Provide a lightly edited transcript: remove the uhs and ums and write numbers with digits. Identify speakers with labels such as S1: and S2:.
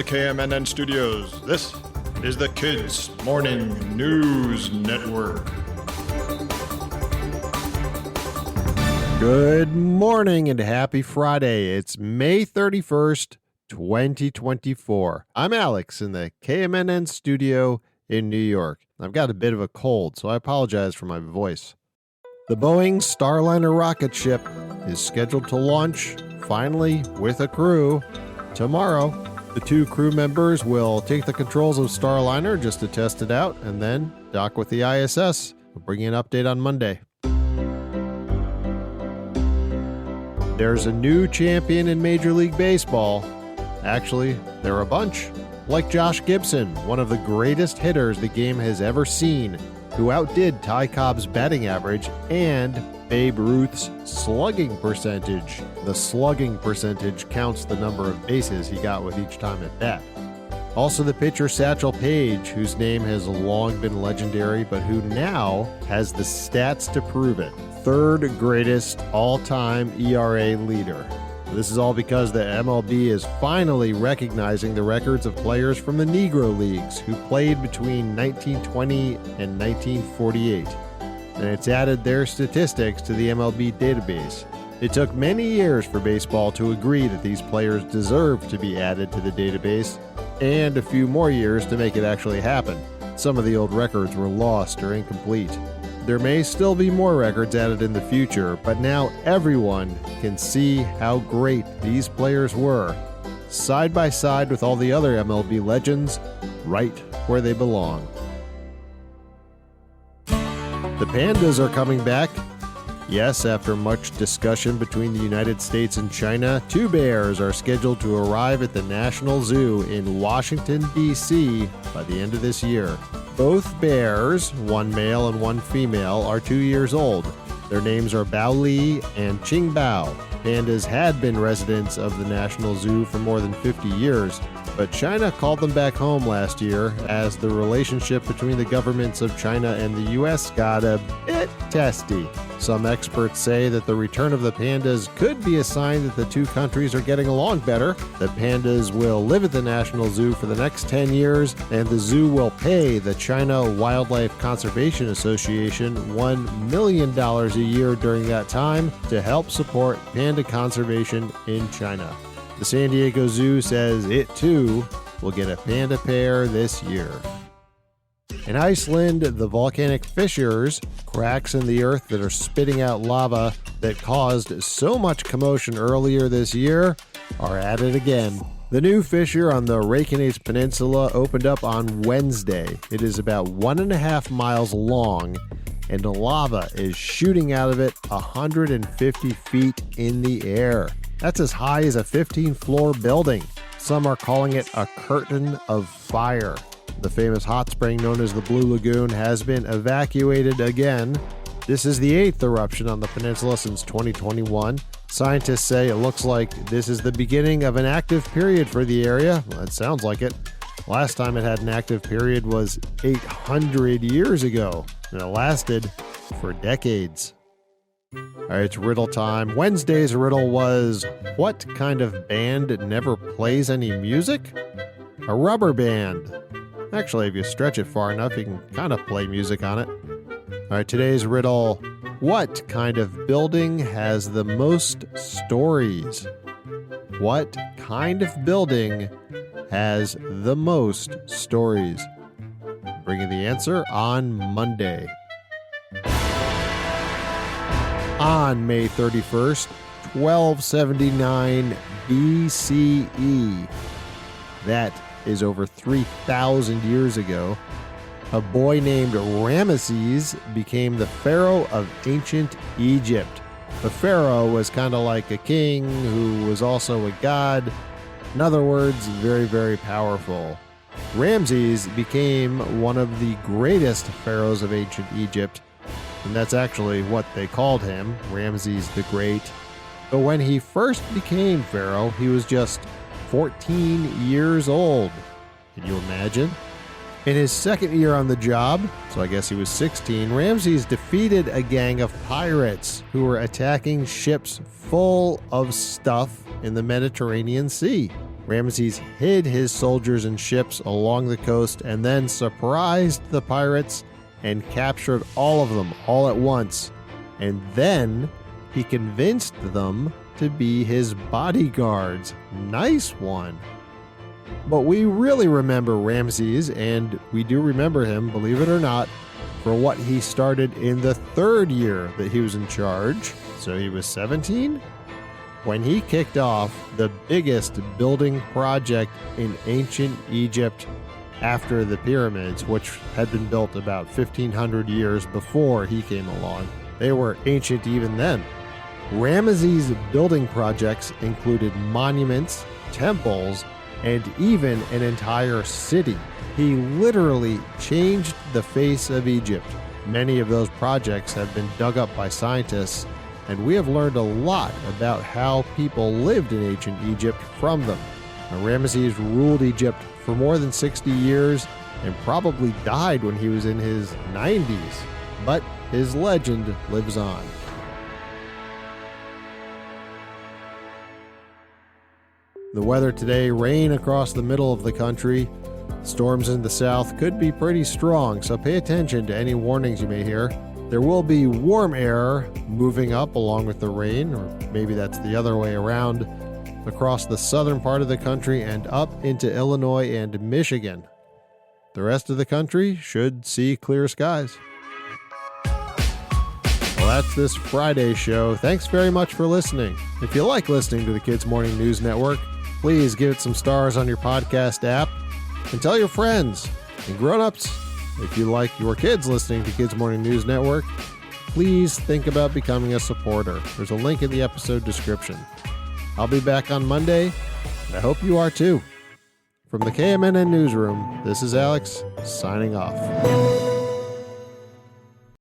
S1: the KMNN studios, this is the Kids Morning News Network.
S2: Good morning and happy Friday. It's May 31st, 2024. I'm Alex in the KMNN studio in New York. I've got a bit of a cold, so I apologize for my voice. The Boeing Starliner rocket ship is scheduled to launch, finally, with a crew, tomorrow. The two crew members will take the controls of Starliner just to test it out, and then dock with the ISS. We'll bring you an update on Monday. There's a new champion in Major League Baseball. Actually, there are a bunch. Like Josh Gibson, one of the greatest hitters the game has ever seen, who outdid Ty Cobb's batting average and Babe Ruth's slugging percentage. The slugging percentage counts the number of bases he got with each time at bat. Also the pitcher Satchel Paige, whose name has long been legendary, but who now has the stats to prove it. Third greatest all-time ERA leader. This is all because the MLB is finally recognizing the records of players from the Negro Leagues who played between 1920 and 1948. And it's added their statistics to the MLB database. It took many years for baseball to agree that these players deserve to be added to the database, and a few more years to make it actually happen. Some of the old records were lost or incomplete. There may still be more records added in the future, but now everyone can see how great these players were, side by side with all the other MLB legends, right where they belong. The Pandas are coming back. Yes, after much discussion between the United States and China, two bears are scheduled to arrive at the National Zoo in Washington, D.C. by the end of this year. Both bears, one male and one female, are 2 years old. Their names are Bao Li and Qing Bao. Pandas had been residents of the National Zoo for more than 50 years, but China called them back home last year as the relationship between the governments of China and the U.S. got a bit testy. Some experts say that the return of the pandas could be a sign that the two countries are getting along better. The pandas will live at the National Zoo for the next 10 years, and the zoo will pay the China Wildlife Conservation Association $1 million a year during that time to help support panda conservation in China. The San Diego Zoo says it, too, will get a panda pair this year. In Iceland, the volcanic fissures, cracks in the earth that are spitting out lava that caused so much commotion earlier this year, are at it again. The new fissure on the Reykjanes Peninsula opened up on Wednesday. It is about 1.5 miles long, and the lava is shooting out of it 150 feet in the air. That's as high as a 15-floor building. Some are calling it a curtain of fire. The famous hot spring known as the Blue Lagoon has been evacuated again. This is the 8th eruption on the peninsula since 2021. Scientists say it looks like this is the beginning of an active period for the area. Well, it sounds like it. Last time it had an active period was 800 years ago, and it lasted for decades. All right, it's riddle time. Wednesday's riddle was, what kind of band never plays any music? A rubber band. Actually, if you stretch it far enough, you can kind of play music on it. All right, today's riddle, what kind of building has the most stories? What kind of building has the most stories? Bringing the answer on Monday. On May 31st, 1279 BCE. That is over 3,000 years ago. A boy named Ramesses became the pharaoh of ancient Egypt. The pharaoh was kind of like a king who was also a god. In other words, very, very powerful. Ramses became one of the greatest pharaohs of ancient Egypt, and that's actually what they called him, Ramses the Great. But when he first became pharaoh, he was just 14 years old. Can you imagine? In his second year on the job, so I guess he was 16, Ramses defeated a gang of pirates who were attacking ships full of stuff in the Mediterranean Sea. Ramesses hid his soldiers and ships along the coast and then surprised the pirates and captured all of them all at once. And then he convinced them to be his bodyguards. Nice one. But we really remember Ramesses, and we do remember him, believe it or not, for what he started in the 3rd year that he was in charge. So he was 17 when he kicked off the biggest building project in ancient Egypt after the pyramids, which had been built about 1,500 years before he came along. They were ancient even then. Ramesses' building projects included monuments, temples, and even an entire city. He literally changed the face of Egypt. Many of those projects have been dug up by scientists, and we have learned a lot about how people lived in ancient Egypt from them. Now, Ramesses ruled Egypt for more than 60 years and probably died when he was in his 90s, but his legend lives on. The weather today, rain across the middle of the country. Storms in the south could be pretty strong, so pay attention to any warnings you may hear. There will be warm air moving up along with the rain, or maybe that's the other way around, across the southern part of the country and up into Illinois and Michigan. The rest of the country should see clear skies. Well, that's this Friday show. Thanks very much for listening. If you like listening to the Kids Morning News Network, please give it some stars on your podcast app and tell your friends. And grown-ups, if you like your kids listening to Kids Morning News Network, please think about becoming a supporter. There's a link in the episode description. I'll be back on Monday, and I hope you are too. From the KMNN Newsroom, this is Alex, signing off.